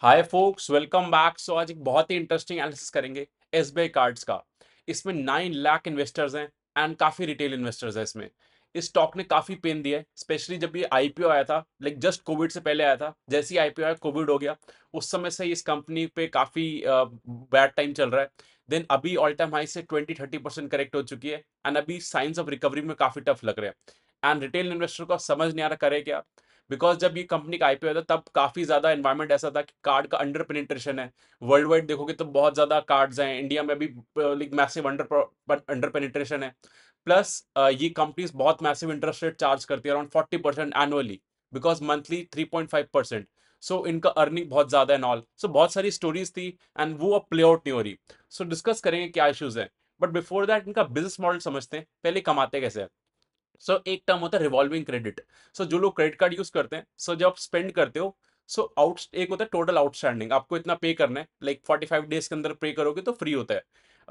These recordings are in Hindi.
हाय फोक्स, वेलकम बैक। सो आज एक बहुत ही इंटरेस्टिंग एनालिसिस करेंगे एसबीआई कार्ड्स का। इसमें 9 लाख इन्वेस्टर्स हैं एंड काफी रिटेल इन्वेस्टर्स हैं। इसमें इस स्टॉक ने काफी पेन दिया है, स्पेशली जब ये आईपीओ आया था, लाइक जस्ट कोविड से पहले आया था। जैसे ही आईपीओ आया कोविड हो गया, उस समय से इस कंपनी पे काफी बैड टाइम चल रहा है। देन अभी ऑल टाइम हाई से 20-30% करेक्ट हो चुकी है एंड अभी साइंस ऑफ रिकवरी में काफी टफ लग रहे हैं। एंड रिटेल इन्वेस्टर को समझ नहीं आ रहा करे क्या, बिकॉज जब ये कंपनी का आईपीओ था तब काफी ज्यादा एनवायरमेंट ऐसा था कि कार्ड का अंडर पेनिट्रेशन है। वर्ल्ड वाइड देखोगे तो बहुत ज्यादा कार्ड्स हैं, इंडिया में भी like massive under under penetration है। प्लस ये कंपनीज बहुत मैसिव इंटरेस्ट रेट चार्ज करती है, अराउंड 40% एनुअली, बिकॉज मंथली 3.5%। सो इनका अर्निंग बहुत ज्यादा है ऑल। सो बहुत सारी स्टोरीज थी एंड वो अब प्ले आउट नहीं हो रही। सो डिस्कस करेंगे क्या इश्यूज है, बट बिफोर दैट इनका बिजनेस मॉडल समझते हैं, पहले कमाते कैसे हैं। एक टर्म होता है रिवॉल्विंग क्रेडिट। जो लोग क्रेडिट कार्ड यूज करते हैं, जब आप स्पेंड करते हो, आउट एक होता है टोटल आउटस्टैंडिंग, आपको इतना पे करना है, लाइक 45 डेज के अंदर पे करोगे तो फ्री होता है,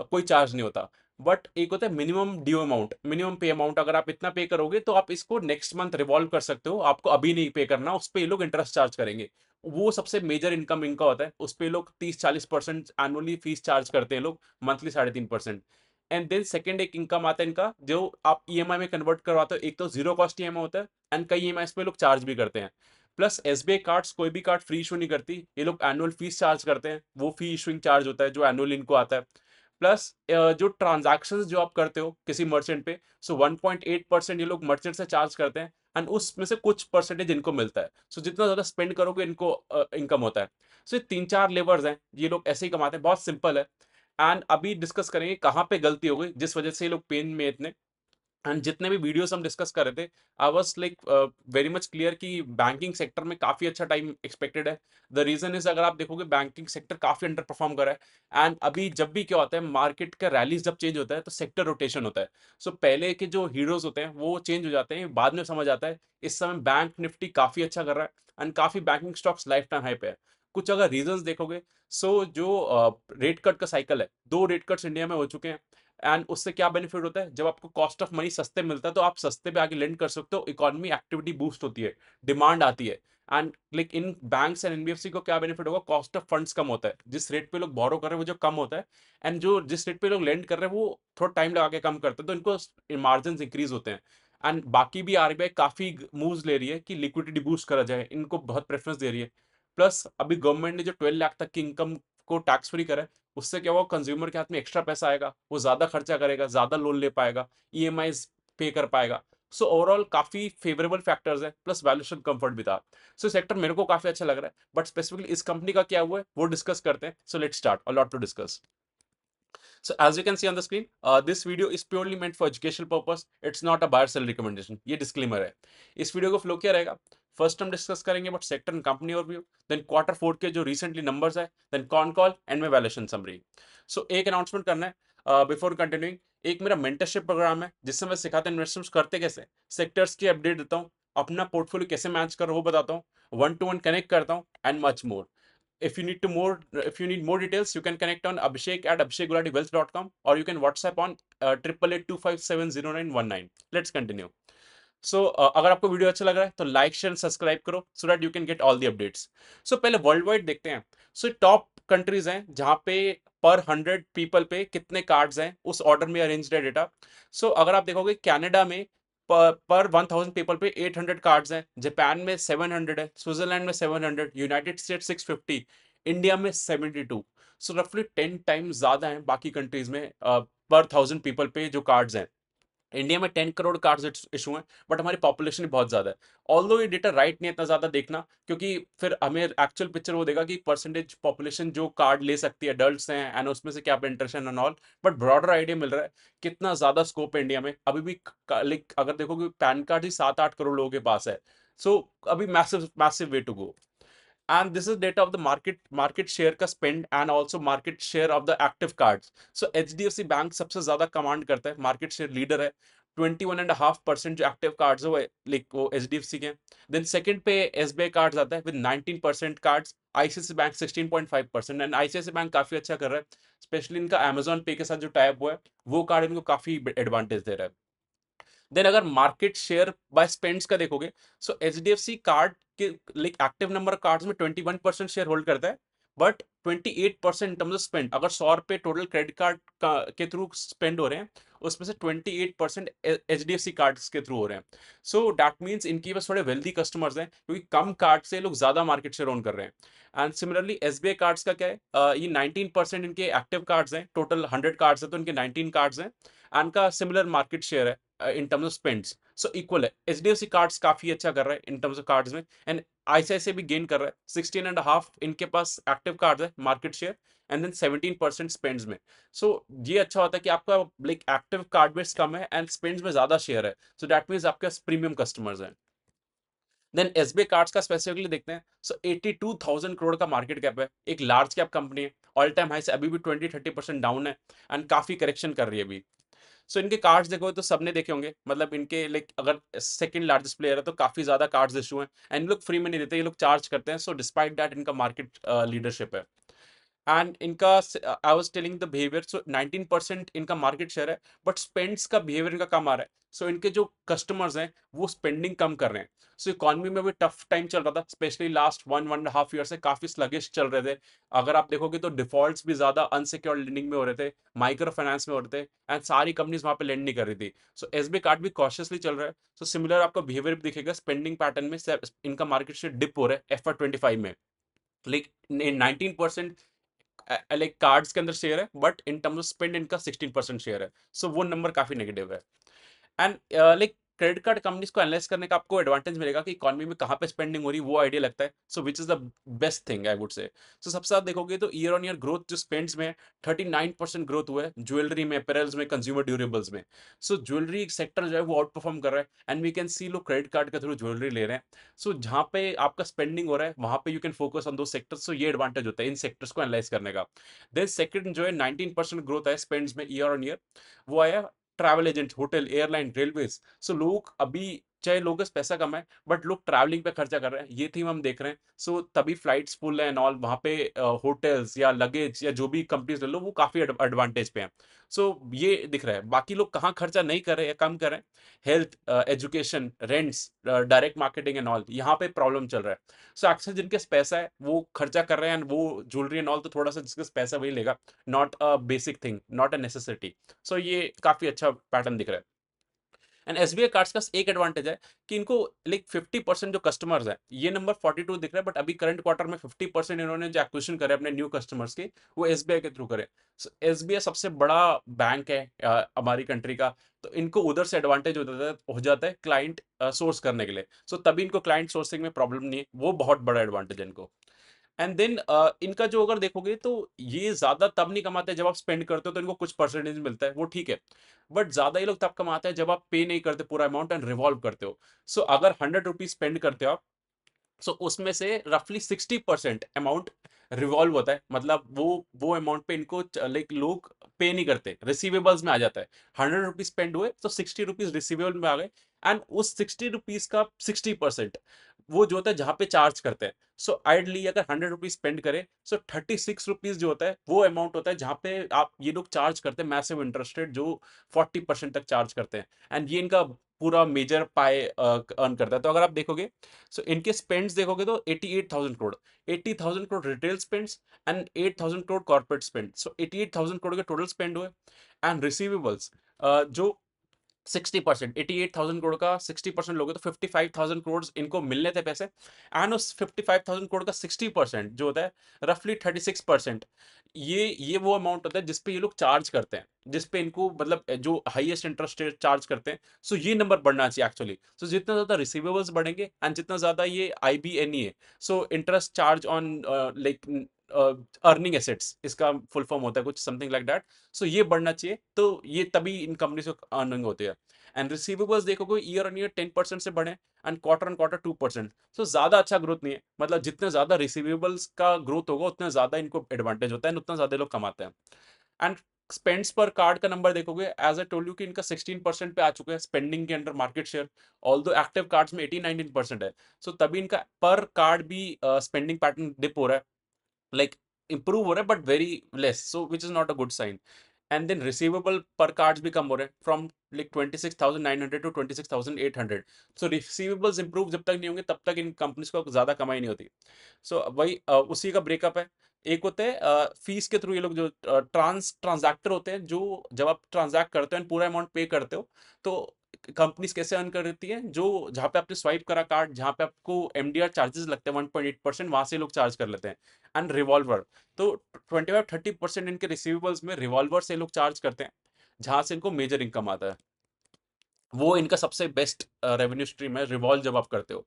कोई चार्ज नहीं होता। बट एक होता है मिनिमम ड्यू अमाउंट, मिनिमम पे अमाउंट, अगर आप इतना पे करोगे तो आप इसको नेक्स्ट मंथ रिवॉल्व कर सकते हो, आपको अभी नहीं पे करना, उस पर ये लोग इंटरेस्ट चार्ज करेंगे। वो सबसे मेजर इनकम इनका होता है, उस पर लोग 30-40% एनुअली फीस चार्ज करते हैं लोग, मंथली 3.5%। एंड देन सेकंड एक इनकम आता है इनका, जो आप ईएमआई में कन्वर्ट करवाते हो। एक तो जीरो कॉस्ट ईएमआई होता है एंड कई ईएमआई पे लोग चार्ज भी करते हैं। प्लस एसबीआई कार्ड्स कोई भी कार्ड फ्री इशू नहीं करती, ये लोग एनुअल फीस चार्ज करते हैं, वो फी इशूइंग चार्ज होता है जो एनुअल इनको आता है। प्लस जो ट्रांजैक्शन जो आप करते हो किसी मर्चेंट पे, 1.8% ये लोग मर्चेंट से चार्ज करते हैं एंड उसमें से कुछ परसेंटेज इनको मिलता है। जितना ज्यादा स्पेंड करोगे इनको इनकम होता है। ये 3-4 लेवर्स हैं, ये लोग ऐसे ही कमाते हैं, बहुत सिंपल है। एंड अभी डिस्कस करेंगे कहाँ पे गलती हो गई जिस वजह से ये लोग पेन में इतने। एंड जितने भी वीडियोस हम डिस्कस कर रहे थे, I was like very much clear कि बैंकिंग सेक्टर में काफी अच्छा टाइम एक्सपेक्टेड है। द रीजन इज, अगर आप देखोगे बैंकिंग सेक्टर काफी अंडर परफॉर्म कर रहा है एंड अभी जब भी क्या होता है, मार्केट का रैलीज जब चेंज होता है तो सेक्टर रोटेशन होता है। पहले के जो हीरोज होते हैं वो चेंज हो जाते हैं, बाद में समझ आता है। इस समय बैंक निफ्टी काफी अच्छा कर रहा है एंड काफी banking stocks life time high पे है। कुछ अगर रीजंस देखोगे, जो रेट कट का साइकिल है, 2 रेट कट्स इंडिया में हो चुके हैं। एंड उससे क्या बेनिफिट होता है, जब आपको कॉस्ट ऑफ मनी सस्ते मिलता है तो आप सस्ते पे आगे लेंड कर सकते हो, इकोनॉमी एक्टिविटी बूस्ट होती है, डिमांड आती है। And like in banks and NBFC को क्या बेनिफिट होगा, कॉस्ट ऑफ फंड्स कम होता है, जिस रेट पे लोग बोरो कर रहे हैं वो जो कम होता है, एंड जो जिस रेट पे लोग लेंड कर रहे हैं वो थोड़ा टाइम लगा के कम करते हैं, तो इनको मार्जिन इंक्रीज होते हैं। एंड बाकी भी आरबीआई काफी मूव्स ले रही है कि लिक्विडिटी बूस्ट करा जाए, इनको बहुत प्रेफरेंस दे रही है। प्लस अभी गवर्नमेंट ने जो 12 लाख तक की इनकम को टैक्स फ्री करा है, उससे क्या होगा, कंज्यूमर के हाथ में एक्स्ट्रा पैसा आएगा, वो ज्यादा खर्चा करेगा, ज्यादा लोन ले पाएगा, ईएमआई पे कर पाएगा। ओवरऑल काफी फेवरेबल फैक्टर्स है, प्लस वैल्यूएशन कंफर्ट भी था। सेक्टर मेरे को काफी अच्छा लग रहा है, बट स्पेसिफिकली इस कंपनी का क्या हुआ है वो डिस्कस करते हैं। Let's start, a lot to discuss. As you can see on the screen, this video is purely meant for educational purpose. It's not a buyer sell recommendation. ये disclaimer है। इस वीडियो को फ्लो क्या रहेगा, फर्स्ट हम डिस्कस करेंगे about sector and company overview, then quarter four के जो रिसेंटली नंबर्स है, देन कॉन कॉल एंड में वैल्यूएशन समरी। एक अनाउंसमेंट करना है बिफोर कंटिन्यूइंग। एक मेरा मेंटरशिप प्रोग्राम है जिससे मैं सिखाता हूँ इन्वेस्टमेंट्स करते कैसे, सेक्टर्स की अपडेट देता हूँ, अपना पोर्टफोलियो कैसे मैच कर वो बताता हूँ, 1-to-1 कनेक्ट करता हूँ and much more. If you need more details, you can connect on abhishek@abhishekgulatiwealth.com, or you can WhatsApp on 888-257-0919. Let's continue. अगर आपको वीडियो अच्छा लग रहा है तो लाइक शेयर सब्सक्राइब करो, so that you can get all the updates. पहले वर्ल्ड वाइड देखते हैं। टॉप कंट्रीज हैं जहां पे पर 100 पीपल पे कितने कार्ड्स हैं, उस ऑर्डर में अरेंज्ड है डेटा। अगर आप देखोगे, कनाडा में पर 1000 पीपल पे 800 कार्ड्स हैं, जापान में 700 है, स्विट्जरलैंड में 700, यूनाइटेड स्टेट 650, इंडिया में 72। रफली 10 टाइम्स ज्यादा है बाकी कंट्रीज में पर 1000 पीपल पे जो कार्ड्स हैं। इंडिया में 10 करोड़ कार्ड्स इशू हैं, बट हमारी पॉपुलेशन बहुत ज्यादा है। ऑल्दो ये डेटा राइट नहीं है इतना ज्यादा देखना, क्योंकि फिर हमें एक्चुअल पिक्चर वो देगा कि परसेंटेज पॉपुलेशन जो कार्ड ले सकती है अडल्ट्स हैं एंड उसमें से क्या penetration and all. But broader idea मिल रहा है कितना ज्यादा स्कोप है इंडिया में अभी भी। लाइक अगर देखोगे पैन कार्ड ही 7-8 करोड़ लोगों के पास है। अभी massive massive way to go. And this is data of the market share का spend and also market share of the active cards. HDFC bank सबसे ज्यादा कमांड करता है, मार्केट शेयर लीडर है, 21.5% जो एक्टिव कार्ड्स हो लाइक वो HDFC के। देन सेकंड पे SBI कार्ड्स आता है with 19% cards, ICICI bank 16.5%। And ICICI bank काफी अच्छा कर रहा है, स्पेशली इनका Amazon पे के साथ जो टाइप हुआ है वो कार्ड इनको काफी एडवांटेज दे रहा है। देन अगर मार्केट शेयर बाय स्पेंड्स का देखोगे, सो एचडीएफसी कार्ड के लाइक एक्टिव नंबर कार्ड्स में 21% शेयर होल्ड करता है, but 28% in terms of spend. अगर 100 रुपए टोटल क्रेडिट कार्ड के थ्रू स्पेंड हो रहे हैं, उसमें से 28% एचडीएफसी कार्ड के थ्रू हो रहे हैं। सो दैट मीन्स इनकी बस थोड़े वेल्दी कस्टमर्स हैं, क्योंकि कम कार्ड से लोग ज्यादा मार्केट शेयर ओन कर रहे हैं। एंड सिमिलरली एसबीआई कार्ड्स का क्या है, ये 19% इनके एक्टिव कार्ड्स हैं, टोटल 100 कार्ड्स है तो इनके 19 कार्ड्स हैं, एंड का सिमिलर मार्केट शेयर है in terms of spends, so equal है। एचडीएफसी कार्ड्स काफी अच्छा कर रहा है इन टर्म्स ऑफ कार्ड्स में, एंड आईसीआईसीआई भी गेन कर रहा है, 16.5 इनके पास एक्टिव कार्ड्स है market share, and then 17% spends में। सो ये अच्छा होता है कि आपका लाइक एक्टिव कार्ड बेस कम है एंड स्पेंड्स में ज्यादा शेयर है, सो दैट मीन्स आपके प्रीमियम कस्टमर्स हैं। देन एसबीआई कार्ड्स का स्पेसिफिकली देखते हैं, सो 82,000 करोड़ का मार्केट कैप है, एक लार्ज कैप कंपनी है, ऑल टाइम हाई से अभी भी 20-30% डाउन है, एंड काफी करेक्शन कर रही है अभी। सो इनके कार्ड्स देखो तो सबने देखे होंगे, मतलब इनके लाइक अगर सेकंड लार्जेस्ट प्लेयर है तो काफी ज्यादा कार्ड्स इशू हैं, एंड ये लोग फ्री में नहीं देते, ये लोग चार्ज करते हैं, सो डिस्पाइट दैट इनका मार्केट लीडरशिप है। एंड इनका I was telling the behaviour, so 19% इनका मार्केट शेयर है, बट स्पेंड्स का बिहेवियर इनका कम आ रहा है, सो इनके जो कस्टमर्स हैं वो स्पेंडिंग कम कर रहे हैं। सो इकोनॉमी में भी टफ टाइम चल रहा था, स्पेशली लास्ट 1-1.5 ईयर से काफी स्लगिश चल रहे थे। अगर आप देखोगे तो डिफॉल्ट्स भी ज्यादा अनसिक्योर्ड लेंडिंग में हो रहे थे, माइक्रो फाइनेंस में हो रहे थे, एंड सारी कंपनीज वहां पे लेंड नहीं कर रही थी। सो एसबीआई कार्ड भी कॉशियसली चल रहा है, सो सिमिलर आपका बिहेवियर भी दिखेगा स्पेंडिंग पैटर्न में, इनका मार्केट शेयर डिप हो रहा है FY 25 में, लाइक 19% लाइक कार्ड्स के अंदर शेयर है, but in terms of spend इनका 16% शेयर है, सो वो नंबर काफी नेगेटिव है। And like credit card companies को एनालाइज करने का आपको एडवांटेज मिलेगा कि इकोनॉमी में कहाँ पे स्पेंडिंग हो रही है, वो आइडिया लगता है, so which is the best thing I would say. So सबसे ज्यादा देखोगे तो ईयर ऑन ईयर ग्रोथ जो स्पेंड्स में 39% ग्रोथ हुआ है, ज्वेलरी में, अपैरल्स में, कंज्यूमर ड्यूरेबल्स में। सो ज्वेलरी सेक्टर जो है वो आउट परफॉर्म कर रहा है, एंड वी कैन सी लोग क्रेडिट कार्ड के थ्रू ज्वेलरी ले रहे हैं। सो जहाँ पे आपका स्पेंडिंग हो रहा है वहां पे यू कैन फोकस ऑन दो सेक्टर्स, सो ये एडवांटेज होता है इन सेक्टर्स को एनालाइज करने का। देन सेकंड जो है 19% ग्रोथ है स्पेंड्स में ईयर ऑन ईयर, वो आया travel agent, hotel, airline, railways. So लोग अभी चाहे लोगों के पास पैसा कम है, बट लोग ट्रैवलिंग पे खर्चा कर रहे हैं, ये थीम हम देख रहे हैं। सो तभी फ्लाइट्स फुल है एंड ऑल, वहां पे होटल्स या लगेज या जो भी कंपनीज ले लो वो काफी एडवांटेज पे हैं। सो ये दिख रहा है, बाकी लोग कहाँ खर्चा नहीं कर रहे हैं, कम कर रहे हैं, health, education, rents, direct marketing and all, यहाँ पे प्रॉब्लम चल रहा है। सो अक्सर जिनके पास पैसा है वो खर्चा कर रहे हैं, एंड वो ज्वेलरी एंड ऑल तो थोड़ा सा जिसके पास पैसा वही लेगा, not a basic thing, not a necessity. So ये काफी अच्छा पैटर्न दिख रहा है। एंड एसबीआई कार्ड्स का एक एडवांटेज है कि इनको लाइक 50% जो कस्टमर्स है, ये नंबर 42 दिख रहा है, बट अभी करंट क्वार्टर में 50% इन्होंने जो एक्विजिशन करे अपने न्यू कस्टमर्स के, वो एसबीआई के थ्रू करे। एसबीआई सबसे बड़ा बैंक है हमारी कंट्री का, तो इनको उधर से एडवांटेज हो जाता है क्लाइंट सोर्स करने के लिए, सो तभी इनको क्लाइंट सोर्सिंग में प्रॉब्लम नहीं है, वो बहुत बड़ा एडवांटेज है इनको। एंड देन इनका जो अगर देखोगे तो ये ज्यादा तब नहीं कमाते जब आप स्पेंड करते हो तो इनको कुछ परसेंटेज मिलता है, वो ठीक है, बट ज्यादा ये लोग तब कमाते हैं जब आप पे नहीं करते पूरा अमाउंट एंड रिवॉल्व करते हो। सो अगर 100 रुपीज स्पेंड करते हो आप, सो उसमें से रफली 60% अमाउंट रिवॉल्व होता है, मतलब वो अमाउंट पे इनको लाइक लोग पे नहीं करते, रिसीवेबल्स में आ जाता है। 100 रुपीज स्पेंड हुए तो 60 रुपीज रिसीवेबल में आ गए, एंड उस 60 रुपीज का 60% वो जो होता है जहां पे चार्ज करते हैं। सो आइडली अगर 100 रुपीज स्पेंड करे, सो 36 रुपीज जो होता है वो अमाउंट होता है जहां पे आप ये लोग चार्ज करते हैं मैसिव इंटरेस्ट रेट, जो 40% तक चार्ज करते हैं, एंड ये इनका पूरा मेजर पाए अर्न करता है। तो अगर आप देखोगे, सो इनके स्पेंड्स देखोगे तो 88,000 crore, 80,000 crore retail spends and 8,000 crore corporate spend, so 88,000 crore के टोटल स्पेंड हुए। एंड रिसीवेबल्स जो 60%, 88,000 करोड़ का 60% लोगे तो 55,000 करोड़ इनको मिलने थे पैसे, एंड उस 55,000 करोड़ का 60% जो होता है रफली 36%, ये वो अमाउंट होता है जिसपे ये लोग चार्ज करते हैं, जिसपे इनको मतलब जो हाईएस्ट इंटरेस्ट रेट चार्ज करते हैं। सो ये नंबर बढ़ना चाहिए एक्चुअली, सो जितना ज्यादा रिसीवेबल्स बढ़ेंगे एंड जितना ज्यादा ये IBNE है, so interest charge on like earning assets, इसका फुल फॉर्म होता है कुछ समथिंग लाइक दैट। सो ये बढ़ना चाहिए, तो ये तभी इन कंपनीज को अर्निंग होती है। एंड रिसीवेबल्स देखोगे ईयर ऑन ईयर 10% से बढ़े, एंड क्वार्टर ऑन क्वार्टर 2%, सो ज्यादा अच्छा ग्रोथ नहीं है, मतलब जितने ज्यादा रिसीवेबल्स का ग्रोथ होगा उतना ज्यादा इनको एडवांटेज होता है, उतना ज्यादा लोग कमाते हैं। एंड स्पेंड्स पर कार्ड का नंबर देखोगे, एज आई टोल्ड यू कि इनका 16% पे आ चुका है स्पेंडिंग के under market share, although active cards में 18-19% है। सो तभी इनका पर कार्ड भी स्पेंडिंग पैटर्न डिप हो रहा है, लाइक इंप्रूव हो रहा है but very less, so which is not a good sign. And then receivable पर कार्ड्स भी कम हो रहे हैं from like 26,900 to 26,800। So receivables improve जब तक नहीं होंगे तब तक इन कंपनीज को ज्यादा कमाई नहीं होती। सो वही उसी का ब्रेकअप है। एक होते हैं फीस के थ्रू, ये लोग जो ट्रांजैक्टर होते हैं, जो जब आप ट्रांजैक्ट करते हो पूरा अमाउंट पे करते हो, तो कंपनीज कैसे अर्न करती है, जो जहाँ पे आपने स्वाइप करा कार्ड, जहाँ पे आपको एमडीआर चार्जेस लगते हैं 1.8%, वहां से लोग चार्ज कर लेते हैं। एंड रिवॉल्वर, तो 25-30% इनके रिसीवेबल्स में रिवॉल्वर से लोग चार्ज करते हैं, जहां से इनको मेजर इनकम आता है। वो इनका सबसे बेस्ट रेवेन्यू स्ट्रीम है रिवॉल्व जब आप करते हो।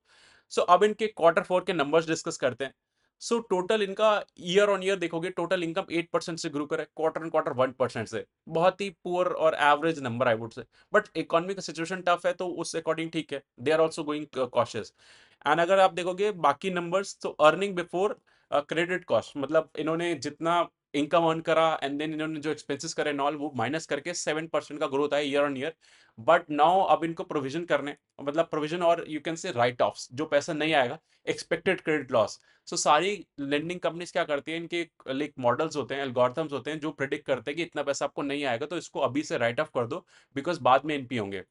सो अब इनके क्वार्टर 4 के नंबर्स डिस्कस करते हैं। सो टोटल इनका ईयर ऑन ईयर देखोगे, टोटल इनकम 8% से ग्रो करे, क्वार्टर ऑन क्वार्टर 1% से। बहुत ही पुअर और average number I would say, but economy का सिचुएशन टफ है, तो उस अकॉर्डिंग ठीक है, they are also going cautious. And अगर आप देखोगे बाकी नंबर्स, तो अर्निंग बिफोर क्रेडिट कॉस्ट, मतलब इन्होंने जितना इनकम अर्न करा एंड देन इन्होंने जो एक्सपेंसेस करे नॉल, वो माइनस करके 7% का ग्रोथ है year on year. But now अब इनको प्रोविजन करने, मतलब प्रोविजन और you can say right offs, जो पैसा नहीं आएगा, एक्सपेक्टेड क्रेडिट लॉस। सो सारी लेंडिंग कंपनीज क्या करती है, इनके लाइक मॉडल्स होते हैं, एल्गोरिथम्स होते हैं, जो प्रिडिक्ट करते हैं कि इतना पैसा आपको नहीं आएगा, तो इसको अभी से राइट ऑफ कर दो, बिकॉज बाद में एनपी होंगे।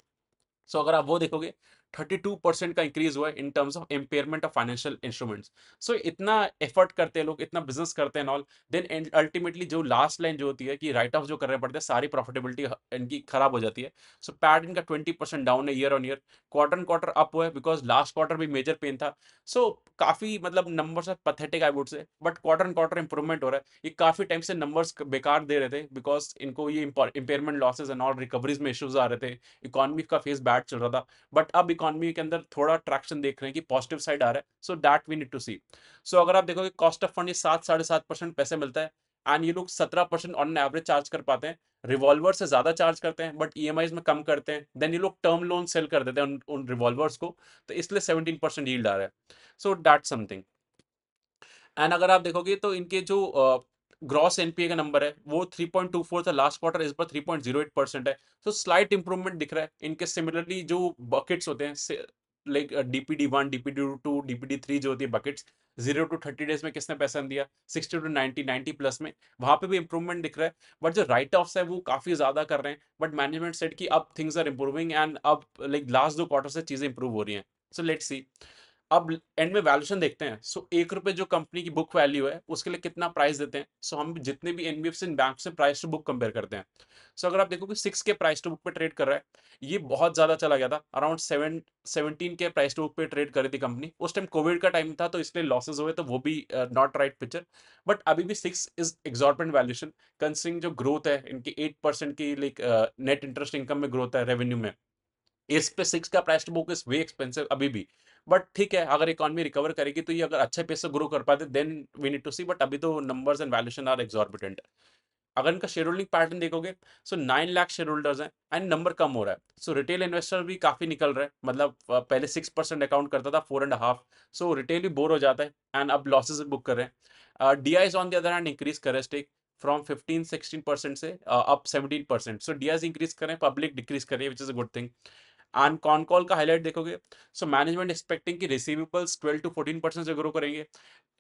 सो अगर आप वो देखोगे, 32% का इंक्रीज हुआ है in terms of impairment of financial instruments. So इतना एफर्ट करते हैं लोग, इतना बिजनेस करते हैं ऑल, देन अल्टीमेटली जो लास्ट लाइन जो होती है कि राइट ऑफ जो करने पड़ते हैं, सारी प्रॉफिटेबिलिटी इनकी खराब हो जाती है। सो पैट इनका 20% डाउन है year on year. Quarter quarter up हुआ है, बिकॉज लास्ट क्वार्टर भी मेजर पेन था। सो काफी मतलब numbers are pathetic I would say, but quarter quarter improvement हो रहा है। ये काफी टाइम से नंबर्स बेकार दे रहे थे, बिकॉज इनको ये impairment losses and all recoveries में इश्यूज आ रहे थे, इकोनॉमी का फेस बैड चल रहा था। बट अब इकोनॉमी के अंदर थोड़ा ट्रैक्शन देख रहे हैं कि पॉजिटिव साइड आ रहा है। So that we need to see. So अगर आप देखोगे कॉस्ट ऑफ फंड ये 7-7.5% पैसे मिलता है, एंड ये लोग 17% ऑन एवरेज चार्ज कर पाते हैं। रिवॉल्वर से ज्यादा चार्ज करते हैं, बट ईएमआई में कम करते हैं, देन ये लोग टर्म लोन सेल कर देते हैं उन रिवॉल्वर्स को, तो इसलिए 17% यील्ड आ रहा है। So that something. एंड अगर आप देखोगे तो इनके जो ग्रॉस एनपीए का नंबर है वो 3.24 था लास्ट क्वार्टर, इस पर 3.08% है। तो स्लाइट इंप्रूवमेंट दिख रहा है इनके। सिमिलरली जो बकेट्स होते हैं, लाइक डीपीडी 1, डीपीडी 2, डीपीडी 3 जो होती है बकेट्स, 0 to 30 डेज में किसने पैसा दिया, 60 to 90 प्लस में, वहां पे भी इंप्रूवमेंट दिख रहा है। बट जो राइट ऑफ्स है वो काफी ज्यादा कर रहे हैं, बट मैनेजमेंट सेड कि अब थिंग्स आर इंप्रूविंग, एंड अब लाइक लास्ट 2 क्वार्टर से चीजें इंप्रूव हो रही हैं। So let's see. अब एंड में वैल्यूएशन देखते हैं। सो 1 रुपए जो कंपनी की बुक वैल्यू है, उसके लिए कितना प्राइस देते हैं। सो हम जितने भी एनबीएफसी बैंक से प्राइस टू बुक कंपेयर करते हैं। सो अगर आप देखो कि 6 के प्राइस टू बुक पे ट्रेड कर रहा है, ये बहुत ज्यादा चला गया था, अराउंड 17 के प्राइस टू बुक पे ट्रेड कर रही थी कंपनी। उस टाइम कोविड का टाइम था, तो इसलिए लॉसेस हुए, तो वो भी नॉट राइट पिक्चर। बट अभी भी 6 इज एग्जॉर्बिटेंट वैल्यूएशन, कंसिडरिंग जो ग्रोथ है इनकी 8% की, लाइक नेट इंटरेस्ट इनकम में ग्रोथ है रेवेन्यू में। इस पे 6 का price to book is way expensive अभी भी। बट ठीक है, अगर इकोनॉमी रिकवर करेगी तो ये अगर अच्छे पेस से ग्रो कर पाते, then we need to see. But अभी तो numbers and valuation are exorbitant. अगर इनका शेयर होल्डिंग पैटर्न देखोगे, सो 9 लाख शेयर होल्डर्स हैं, एंड नंबर कम हो रहा है। सो रिटेल इन्वेस्टर भी काफी निकल रहे हैं, मतलब पहले 6% अकाउंट करता था, 4.5। सो रिटेल भी बोर हो जाता है, एंड अब लॉसेस बुक कर रहे हैं। DIs on the other hand increase कर रहे हैं स्टेक फ्रॉम 15-16% से अप 17%। सो डीआईज इंक्रीज करें, पब्लिक डिक्रीज करें, which is a good thing. And con call का हाईलाइट देखोगे, सो मैनेजमेंट एक्सपेक्टिंग कि रिसीवेबल्स 12-14% से ग्रो करेंगे।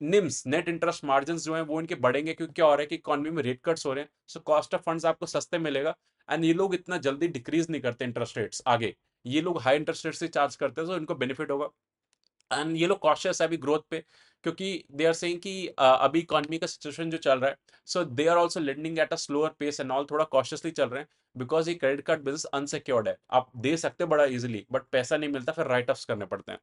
निम्स नेट इंटरेस्ट मार्जिन जो है वो इनके बढ़ेंगे, क्योंकि क्या हो रहा है कि इकोनॉमी में रेट कट्स हो रहे हैं। सो कॉस्ट ऑफ फंड्स आपको सस्ते मिलेगा, एंड ये लोग इतना जल्दी डिक्रीज नहीं करते इंटरेस्ट रेट्स आगे। ये लोग हाई इंटरेस्ट रेट से चार्ज करते हैं, तो इनको बेनिफिट होगा। एंड ये लोग कॉशियस है अभी ग्रोथ पे, क्योंकि दे आर सेइंग कि अभी इकोनॉमी का सिचुएशन जो चल रहा है, so they are also lending at a slower pace and all, थोड़ा कॉशियसली चल रहे हैं, बिकॉज ये क्रेडिट कार्ड बिजनेस अनसिक्योर्ड है। आप दे सकते हो बड़ा इजीली, बट पैसा नहीं मिलता, फिर राइट ऑफ्स करने पड़ते हैं।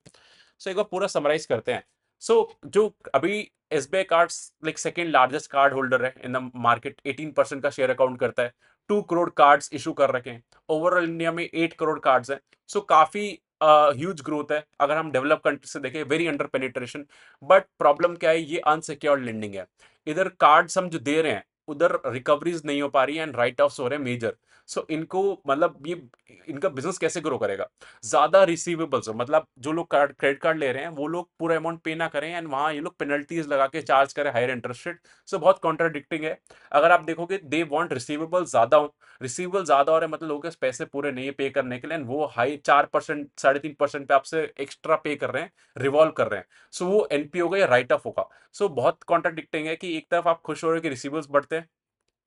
सो एक बार पूरा समराइज करते हैं। सो जो अभी SBI cards like second largest card holder है इन द मार्केट, 18% का शेयर अकाउंट करता है, 2 करोड़ कार्ड्स इशू कर रखे हैं। ओवरऑल इंडिया में 8 करोड़ कार्ड्स हैं। सो काफी ह्यूज ग्रोथ है। अगर हम डेवलप कंट्री से देखें, very under penetration. But problem क्या है, ये अनसिक्योर्ड लेंडिंग है। इधर कार्ड्स हम जो दे रहे हैं, उधर रिकवरीज नहीं हो पा रही है, एंड राइट ऑफ्स हो रहे हैं मेजर। सो इनको मतलब ये इनका बिजनेस कैसे ग्रो करेगा। ज्यादा रिसीवेबल्स हो, मतलब जो लोग क्रेडिट कार्ड ले रहे हैं वो लोग पूरा अमाउंट पे ना करें, एंड वहां ये लोग पेनल्टीज लगा के चार्ज करें हायर इंटरेस्ट रेट। सो बहुत कॉन्ट्राडिक्टिंग है। अगर आप देखोगे, दे वांट रिसीवेबल ज्यादा हो, रिसीवेबल ज्यादा हो रहे हैं, मतलब लोगों के पास पैसे पूरे नहीं है पे करने के लिए, and वो हाई 4%, 3.5% पे आपसे एक्स्ट्रा पे कर रहे हैं, रिवॉल्व कर रहे हैं। सो वो एनपी होगा या राइट ऑफ होगा। सो बहुत कॉन्ट्राडिक्टिंग है कि एक तरफ आप खुश हो रहे हो कि रिसीवेबल्स बढ़ते हैं,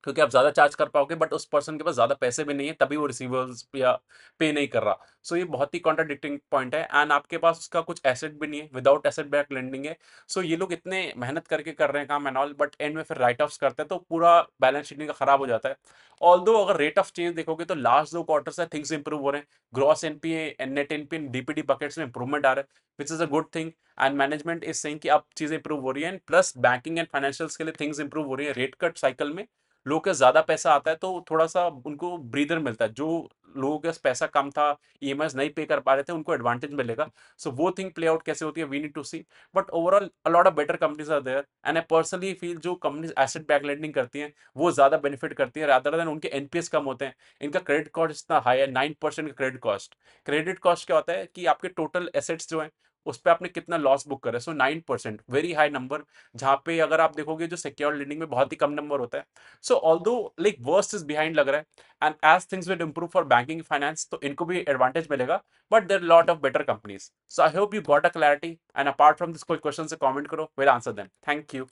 क्योंकि आप ज़्यादा चार्ज कर पाओगे, बट उस पर्सन के पास ज़्यादा पैसे भी नहीं है, तभी वो रिसीवर्स या पे नहीं कर रहा। सो ये बहुत ही कॉन्ट्राडिक्टिंग पॉइंट है, एंड आपके पास उसका कुछ एसेट भी नहीं है, विदाउट एसेट बैक लेंडिंग है। सो ये लोग इतने मेहनत करके कर रहे हैं काम एंड ऑल, बट एंड में फिर राइट ऑफ्स करते हैं, तो पूरा बैलेंस शीट इनका खराब हो जाता है। ऑल्दो अगर रेट ऑफ चेंज देखोगे तो लास्ट 2 क्वार्टर से थिंग्स इंप्रूव हो रहे हैं। Gross NPA and net NPA DPD buckets में इंप्रूवमेंट आ रहा है, which is a good thing. And management is saying कि अब चीजें इंप्रूव हो रही है, and plus banking and financials के लिए थिंग्स इंप्रूव हो रही है। रेट कट साइकिल में लोगों के ज़्यादा पैसा आता है, तो थोड़ा-सा उनको ब्रीदर मिलता है। जो लोगों के पास पैसा कम था, ईएमआईज़ नहीं पे कर पा रहे थे, उनको एडवांटेज मिलेगा। सो वो थिंग प्ले आउट कैसे होती है, we need to see. But overall a lot of better companies are there, and I personally feel जो कंपनीज़ एसेट बैक लेंडिंग करती हैं, वो ज़्यादा बेनिफिट करती हैं रादर देन उनके एनपीएस कम होते हैं। इनका क्रेडिट कॉस्ट इतना हाई है, 9% का क्रेडिट कॉस्ट। क्रेडिट कॉस्ट क्या होता है कि आपके टोटल एसेट्स जो हैं, उस पे आपने कितना लॉस बुक करा है। सो 9% वेरी हाई नंबर, जहाँ पे अगर आप देखोगे जो सिक्योर्ड लेंडिंग में बहुत ही कम नंबर होता है। So although like worst is behind लग रहा है, and as things will improve for banking finance, तो इनको भी एडवांटेज मिलेगा। But there lot of better companies. So I hope you got a clarity, and apart from this कोई क्वेश्चन से कमेंट करो, will answer them. Thank you.